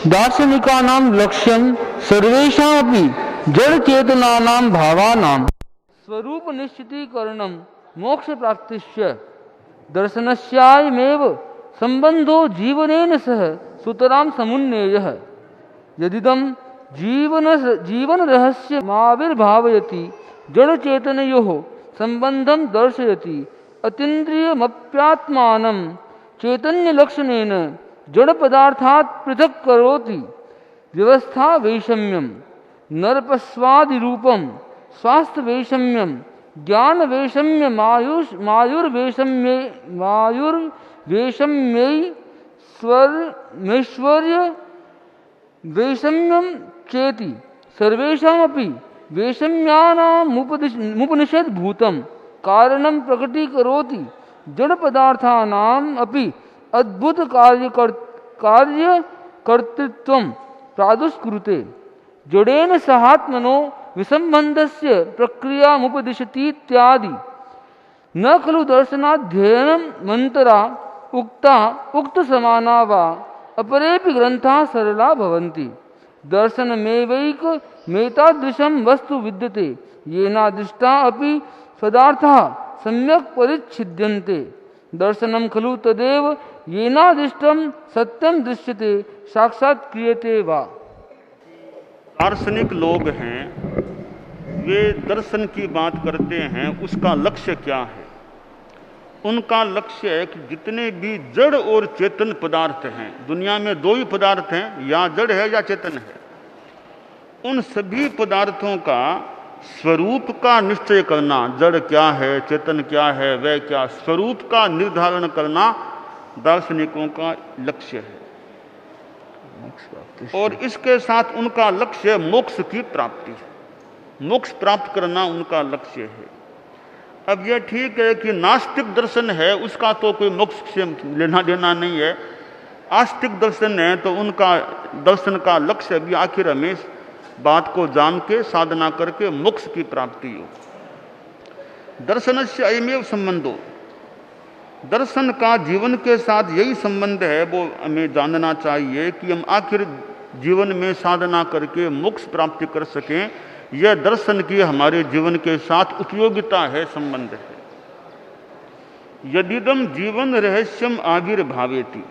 दार्शनिकानां लक्ष्यं सर्वेषामपि जड़चेतनानां भावानां स्वरूपनिश्चितीकरणं मोक्षप्राप्तिश्च दर्शनस्यायमेव सम्बन्धो जीवनेन सह सुतरां समुन्नेयः। यदिदं जीवनरहस्यमाविर्भावयति जड़चेतनयोः सम्बन्धं दर्शयति अतीन्द्रियमप्यात्मानं चैतन्यलक्षणेन जड़पदार्थात् पृथक् करोति। व्यवस्था वैषम्यं नरपस्वादिरूपं स्वास्थ्य वैषम्यं ज्ञान वैषम्य मायुर्वैषम्यैश्वर्य वैषम्यं चेति सर्वेषामपि वैषम्यानामुपनिषद्भूतं कारणं प्रकटीकरोति। जड़पदार्थानाम् अपि अद्भुत कार्यकर्तृत्वं प्रादुष्कुरुते। जड़ेन सहात्मनो विसंबंधस्य प्रक्रियामुपदिशतीत्यादि। न खलु दर्शनाध्ययनं मंतरा उक्त समाना वा अपरेपि ग्रंथाः सरला भवन्ति। दर्शनमेवैकमेतादृशं वस्तु विद्यते येनादृष्टा अपि पदार्थाः सम्यक् परिच्छिद्यन्ते। दर्शनं खलु तदेव येनादिष्टं सत्यं दृश्यते साक्षात् क्रियते वा। दार्शनिक लोग हैं, वे दर्शन की बात करते हैं, उसका लक्ष्य क्या है? उनका लक्ष्य है कि जितने भी जड़ और चेतन पदार्थ हैं, दुनिया में दो ही पदार्थ हैं, या जड़ है या चेतन है, उन सभी पदार्थों का स्वरूप का निश्चय करना, जड़ क्या है, चेतन क्या है, वह क्या, स्वरूप का निर्धारण करना दार्शनिकों का लक्ष्य है। और इसके साथ उनका लक्ष्य मोक्ष की प्राप्ति है, मोक्ष प्राप्त करना उनका लक्ष्य है। अब यह ठीक है कि नास्तिक दर्शन है, उसका तो कोई मोक्ष से लेना देना नहीं है। आस्तिक दर्शन है तो उनका दर्शन का लक्ष्य भी आखिर हमें बात को जान के साधना करके मोक्ष की प्राप्ति हो। दर्शनस्य अयमेव संबंधो, दर्शन का जीवन के साथ यही संबंध है। वो हमें जानना चाहिए कि हम आखिर जीवन में साधना करके मोक्ष प्राप्ति कर सकें। यह दर्शन की हमारे जीवन के साथ उपयोगिता है, संबंध है। यदिदम जीवन रहस्यम आविर्भावेति,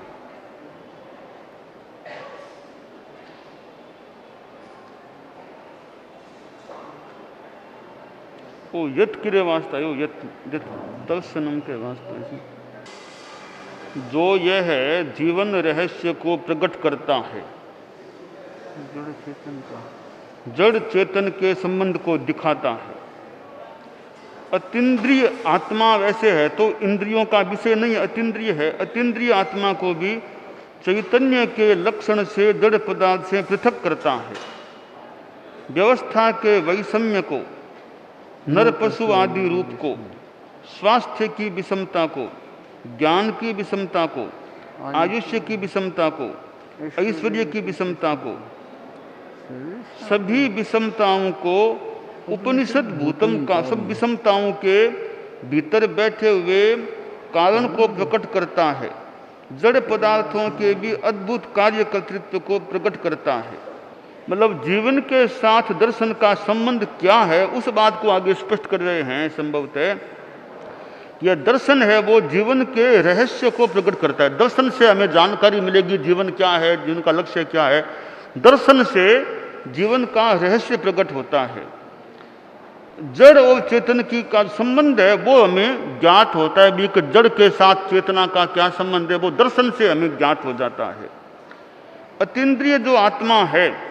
वो यत किरे वास्ता है, यत दर्शनम के वास्ते, जो यह है जीवन रहस्य को प्रकट करता है, जड़ चेतन के संबंध को दिखाता है। अतीन्द्रिय आत्मा वैसे है तो इंद्रियों का विषय नहीं, अतीन्द्रिय है। अतीन्द्रिय आत्मा को भी चैतन्य के लक्षण से जड़ पदार्थ से पृथक करता है। व्यवस्था के वैषम्य को, नर पशु आदि रूप को, स्वास्थ्य की विषमता को, ज्ञान की विषमता को, आयुष्य की विषमता को, ऐश्वर्य की विषमता को, सभी विषमताओं को उपनिषद भूतम का, सब विषमताओं के भीतर बैठे हुए कारण को प्रकट करता है। जड़ पदार्थों के भी अद्भुत कार्य कर्तृत्व को प्रकट करता है। मतलब जीवन के साथ दर्शन का संबंध क्या है, उस बात को आगे स्पष्ट कर रहे हैं। संभवतः यह दर्शन है वो जीवन के रहस्य को प्रकट करता है। दर्शन से हमें जानकारी मिलेगी जीवन क्या है, जीवन का लक्ष्य क्या है। दर्शन से जीवन का रहस्य प्रकट होता है। जड़ और चेतन की का संबंध है वो हमें ज्ञात होता है भी कि जड़ के साथ चेतना का क्या संबंध है, वो दर्शन से हमें ज्ञात हो जाता है। अतीन्द्रिय जो आत्मा है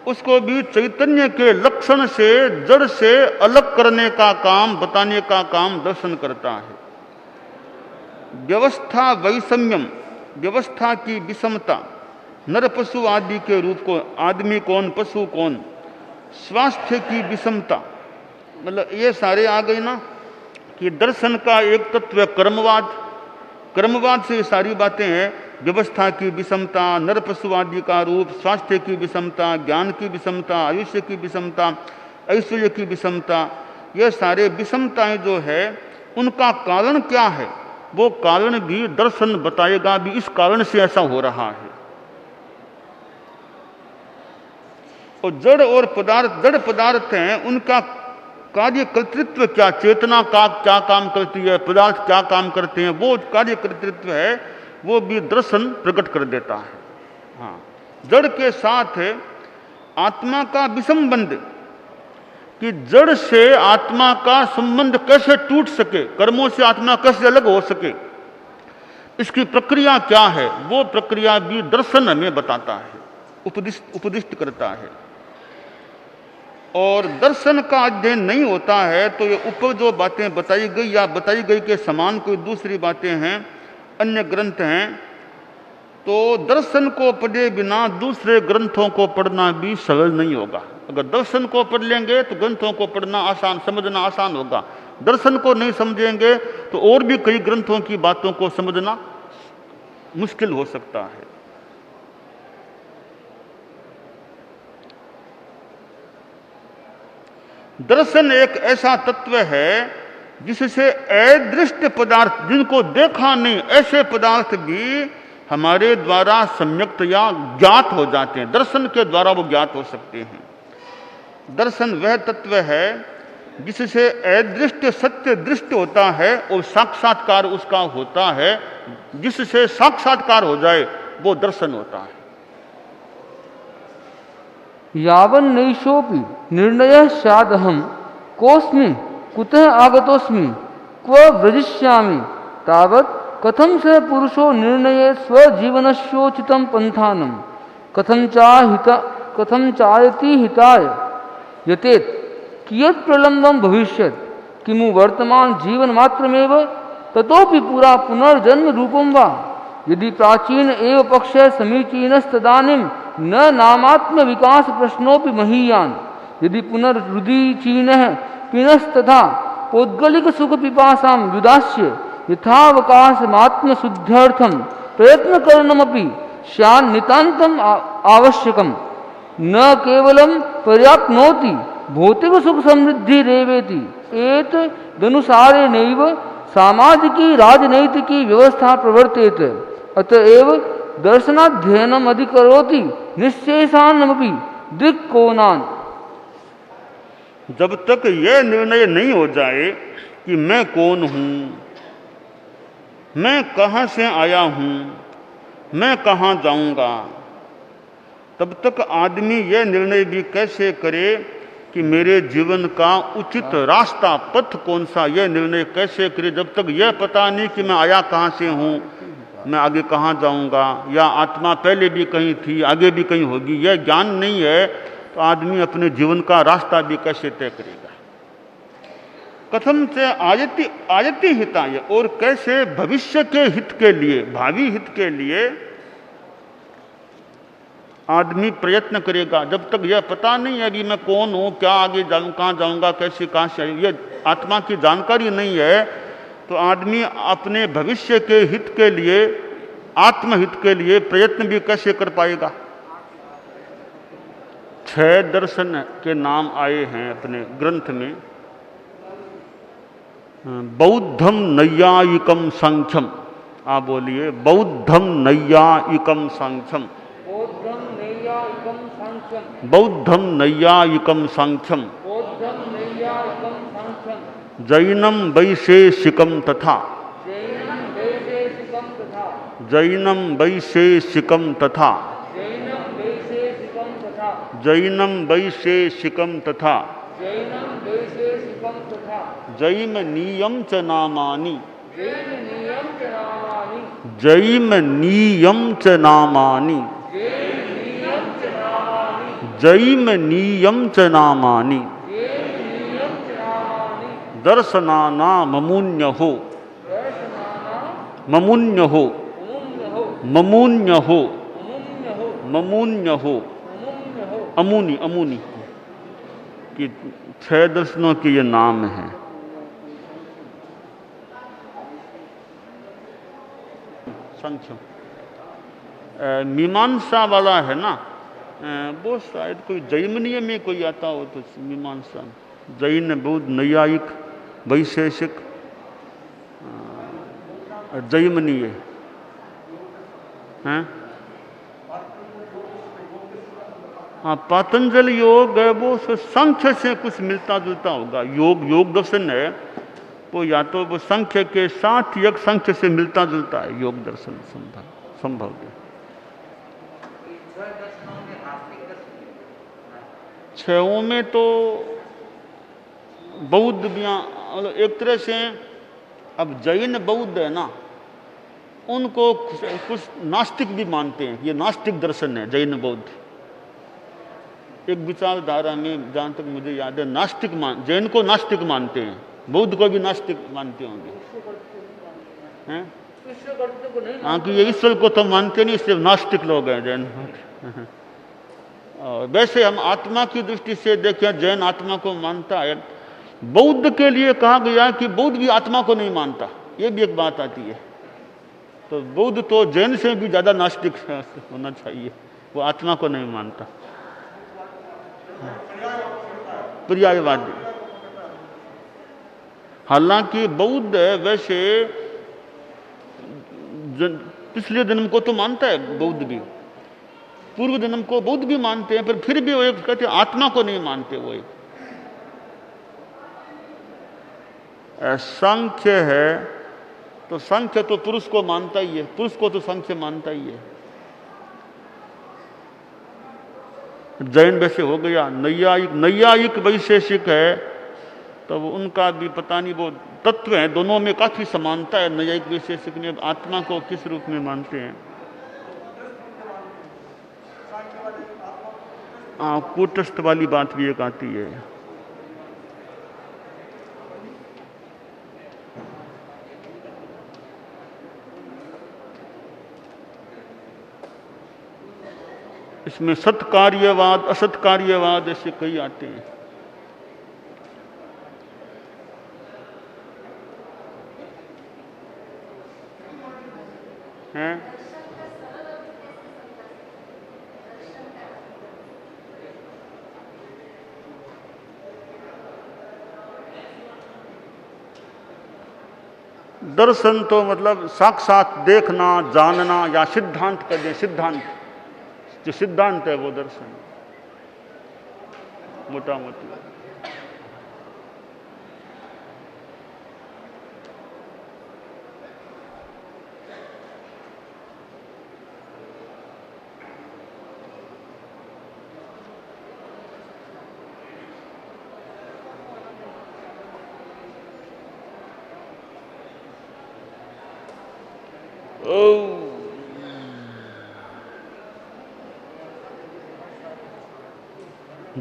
उसको भी चैतन्य के लक्षण से जड़ से अलग करने का काम, बताने का काम दर्शन करता है। व्यवस्था वैषम्यम, व्यवस्था की विषमता, नर पशु आदि के रूप को, आदमी कौन पशु कौन, स्वास्थ्य की विषमता, मतलब ये सारे आ गए ना कि दर्शन का एक तत्व है कर्मवाद, कर्मवाद से ये सारी बातें हैं। व्यवस्था की विषमता, नर पशु आदि का रूप, स्वास्थ्य की विषमता, ज्ञान की विषमता, आयुष्य की विषमता, ऐश्वर्य की विषमता, ये सारे विषमताएं जो है उनका कारण क्या है, वो कारण भी दर्शन बताएगा भी इस कारण से ऐसा हो रहा है। और जड़ पदार्थ हैं, उनका कार्य कर्तृत्व क्या, चेतना का क्या काम करती है, पदार्थ क्या काम करते हैं, वो कार्य कर्तृत्व है, वो भी दर्शन प्रकट कर देता है। हाँ, जड़ के साथ आत्मा का विसंबंध, कि जड़ से आत्मा का संबंध कैसे टूट सके, कर्मों से आत्मा कैसे अलग हो सके, इसकी प्रक्रिया क्या है, वो प्रक्रिया भी दर्शन हमें बताता है, उपदिष्ट करता है। और दर्शन का अध्ययन नहीं होता है तो ये ऊपर जो बातें बताई गई या बताई गई के समान कोई दूसरी बातें हैं, अन्य ग्रंथ हैं, तो दर्शन को पढ़े बिना दूसरे ग्रंथों को पढ़ना भी सरल नहीं होगा। अगर दर्शन को पढ़ लेंगे तो ग्रंथों को पढ़ना आसान, समझना आसान होगा। दर्शन को नहीं समझेंगे तो और भी कई ग्रंथों की बातों को समझना मुश्किल हो सकता है। दर्शन एक ऐसा तत्व है जिससे अदृष्ट पदार्थ, जिनको देखा नहीं, ऐसे पदार्थ भी हमारे द्वारा सम्यक्त या ज्ञात हो जाते हैं। दर्शन के द्वारा वो ज्ञात हो सकते हैं। दर्शन वह तत्व है जिससे अदृष्ट सत्य दृष्ट होता है और साक्षात्कार उसका होता है। जिससे साक्षात्कार हो जाए वो दर्शन होता है। यावन् नैषोपि निर्णयः स्यादहं कोऽस्मि कुतः आगतोऽस्मि क्व व्रजिष्यामि तावत् कथं स पुरुषो निर्णये स्वजीवनस्योचितं पन्थानं कथं चायति हिताय यतेत कियत् प्रलम्बं भविष्यत् किमु वर्तमान जीवन मात्रमेव ततोपि पुरा पुनर्जन्म रूपं वा यदि प्राचीन एव पक्षः समीचीनस्तदानीं न नामात्म विकास प्रश्नोपि महीयान यदि पुनर्रुदीचीनः पिनस्तथा पौद्गलिक सुख पिपासां विदास्य यथावकाशमात्म शुद्ध्यर्थं प्रयत्न करणमपि स्यान् नितान्तम् आवश्यकम् न केवलं पर्याप्नोति भौतिक सुख समृद्धि रेवेति एतदनुसारेणैव सामाजिकी राजनैतिकी व्यवस्था प्रवर्तेत अतएव दर्शनाध्ययनम अधिकरोति निश्चेषानमपि दृक्कोणान्। जब तक यह निर्णय नहीं हो जाए कि मैं कौन हूं, मैं कहां से आया हूं, मैं कहां जाऊंगा, तब तक आदमी यह निर्णय भी कैसे करे कि मेरे जीवन का उचित रास्ता पथ कौन सा, यह निर्णय कैसे करे जब तक यह पता नहीं कि मैं आया कहां से हूं, मैं आगे कहाँ जाऊंगा, या आत्मा पहले भी कहीं थी आगे भी कहीं होगी, यह ज्ञान नहीं है तो आदमी अपने जीवन का रास्ता भी कैसे तय करेगा। कथम से आयति हिताय, और कैसे भविष्य के हित के लिए, भावी हित के लिए आदमी प्रयत्न करेगा। जब तक यह पता नहीं है कि मैं कौन हूँ, क्या आगे जाऊँ, कहाँ जाऊँगा, कैसे कहाँ से, यह आत्मा की जानकारी नहीं है तो आदमी अपने भविष्य के हित के लिए, आत्महित के लिए प्रयत्न भी कैसे कर पाएगा। 6 दर्शन के नाम आए हैं अपने ग्रंथ में। बौद्धम नैयायिकम सांख्यम, आप बोलिए बौद्धम नैयायिकम सांख्यम, बौद्धं नैयायिकं सांख्यं, बौद्धम नैयायिकम सांख्यम, बौद्धं नैयायिकं सांख्यं, जैनम वैशेषिकम तथा, जैनं वैशेषिकं तथा, जैनम वैशेषिकम तथा, जैनं वैशेषिकं तथा, जैनम वैशेषिकम तथा, जैनं वैशेषिकं तथा, जैम नियम च नामानि, जैन नियम च नामानि, जैम नियम च नामानि, जैन नियम च नामानि, जैम नियम च नामानि, जैन नियम च नामानि, दर्शनाना ममुन्यहो, दर्शनाना ममुन्यहो, मुमुन्यहो, ममुन्यहो, मुमुन्यहो, ममुन्यहो, मुमुन्यहो, अमुनि, अमुनि कि 6 दर्शनों के ये नाम हैं। संख्य मीमांसा वाला है ना, वो शायद कोई जैमिनीय में कोई आता हो तो मीमांसा जैन, बौद्ध, नैयायिक, वैशेषिक, जैमिनीय हैं। हाँ, पातंजल योग है वो सांख्य से कुछ मिलता जुलता होगा। योग दर्शन है वो या तो वो संख्य के साथ यज्ञ संख्य से मिलता जुलता है योग दर्शन संभव है। छहों में तो बौद्ध भी एक तरह से, अब जैन बौद्ध है ना, उनको कुछ नास्तिक भी मानते हैं। ये नास्तिक दर्शन है जैन बौद्ध। एक विचारधारा में जहाँ तक मुझे याद है जैन को नास्तिक मानते हैं, बौद्ध को भी नास्तिक मानते होंगे हैं। हाँ, कि ये ईश्वर को तो मानते नहीं, इसलिए नास्तिक लोग हैं जैन। वैसे हम आत्मा की दृष्टि से देखें, जैन आत्मा को मानता है। बौद्ध के लिए कहा गया कि बौद्ध भी आत्मा को नहीं मानता, ये भी एक बात आती है। तो बौद्ध तो जैन से भी ज्यादा नास्तिक होना चाहिए, वो आत्मा को नहीं मानता। पर्यायवादी। हालांकि बौद्ध वैसे पिछले जन्म को तो मानता है बौद्ध भी, पूर्व जन्म को बौद्ध भी मानते हैं, पर फिर भी वो एक कहते हैं आत्मा को नहीं मानते। वो एक सांख्य है तो सांख्य तो पुरुष को मानता ही है, पुरुष को तो सांख्य मानता ही है। जैन वैसे हो गया। नैयायिक वैशेषिक है, तो उनका भी पता नहीं, वो तत्व है, दोनों में काफी समानता है। नैयायिक वैशेषिक में आत्मा को किस रूप में मानते हैं? कूटस्थ वाली बात भी एक आती है। इसमें सत्कार्यवाद, असत्कार्यवाद ऐसे कई आते हैं। दर्शन तो मतलब साक्षात देखना, जानना, या सिद्धांत कर दे। सिद्धांत, जो सिद्धांत है वो दर्शन मोटा मोटी।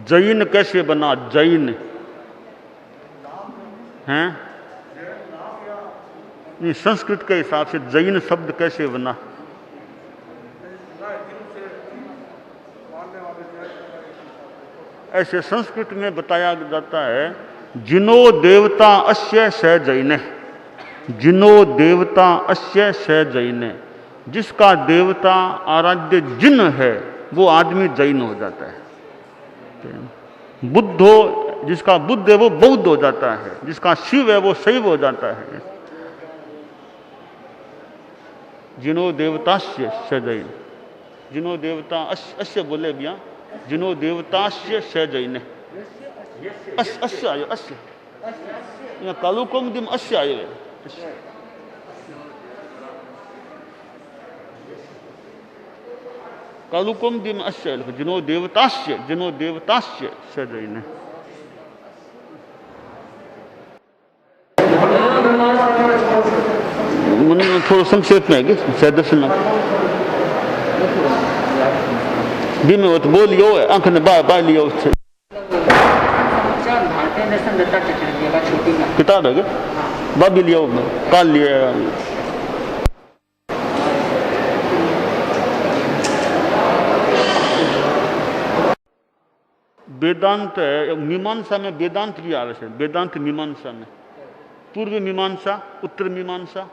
जैन कैसे बना? जैन हैं? नहीं, संस्कृत के हिसाब से जैन शब्द कैसे बना? ऐसे संस्कृत में बताया जाता है, जिनो देवता अस्य स जैन। जिनो देवता अस्य स जैन। जिसका देवता आराध्य जिन है वो आदमी जैन हो जाता है। बुद्धो, जिसका बुद्ध है वो बौद्ध हो जाता है, जिसका शिव है वो शैव हो जाता है। जिनो देवतास्य स जैन। जिनो देवता अस्य बोले भैया, जिनो देवतास्य स जैन। अस्य आयो, अस्य यहाँ कालू कौम दिम अस्य आयो है। कालुकम दिम अस्य, जिनो देवतास्य, जिनो देवतास्य स जैन। थोड़ा संक्षेप में है दर्शन भी में तो बोलियो है, आंख ने बाय लियो किताब है बाबी लियो, काल लिया। वेदांत है, मीमांसा में वेदांत भी आ रहे हैं। वेदांत मीमांसा में पूर्व मीमांसा, उत्तर मीमांसा।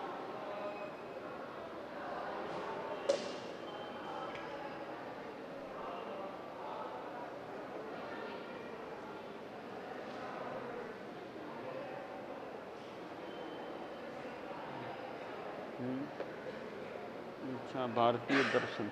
अच्छा, भारतीय दर्शन।